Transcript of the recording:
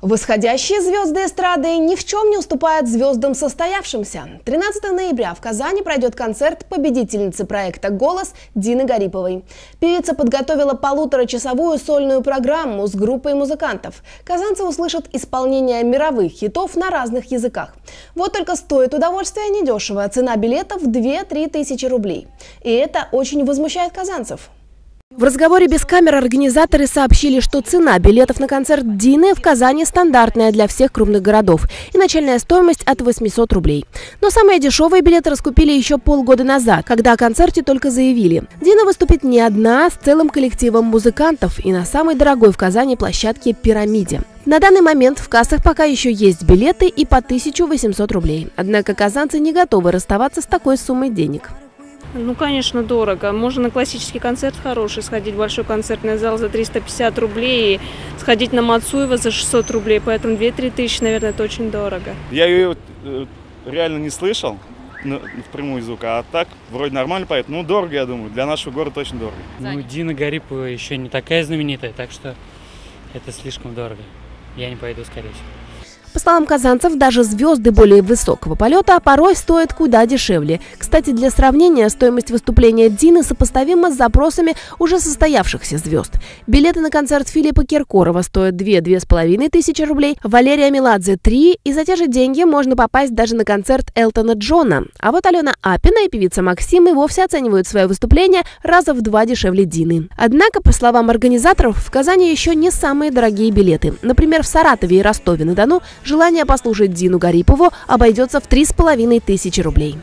Восходящие звезды эстрады ни в чем не уступают звездам состоявшимся. 13 ноября в Казани пройдет концерт победительницы проекта «Голос» Дины Гариповой. Певица подготовила полуторачасовую сольную программу с группой музыкантов. Казанцы услышат исполнение мировых хитов на разных языках. Вот только стоит удовольствие недешево. Цена билетов 2-3 тысячи рублей. И это очень возмущает казанцев. В разговоре без камер организаторы сообщили, что цена билетов на концерт Дины в Казани стандартная для всех крупных городов и начальная стоимость от 800 рублей. Но самые дешевые билеты раскупили еще полгода назад, когда о концерте только заявили. Дина выступит не одна, а с целым коллективом музыкантов и на самой дорогой в Казани площадке «Пирамиде». На данный момент в кассах пока еще есть билеты и по 1800 рублей. Однако казанцы не готовы расставаться с такой суммой денег. Ну, конечно, дорого. Можно на классический концерт хороший сходить в большой концертный зал за 350 рублей и сходить на Мацуева за 600 рублей. Поэтому 2-3 тысячи, наверное, это очень дорого. Я ее реально не слышал впрямую звука, а так вроде нормально поет. Ну, дорого, я думаю. Для нашего города очень дорого. Ну, Дина Гарипова еще не такая знаменитая, так что это слишком дорого. Я не пойду, скорее всего. По словам казанцев, даже звезды более высокого полета порой стоят куда дешевле. Кстати, для сравнения, стоимость выступления Дины сопоставима с запросами уже состоявшихся звезд. Билеты на концерт Филиппа Киркорова стоят 2-2,5 тысячи рублей, Валерия Меладзе – 3, и за те же деньги можно попасть даже на концерт Элтона Джона. А вот Алена Апина и певица Максим и вовсе оценивают свое выступление раза в 2 дешевле Дины. Однако, по словам организаторов, в Казани еще не самые дорогие билеты. Например, в Саратове и Ростове-на-Дону желание послушать Дину Гарипову обойдется в 3,5 тысячи рублей.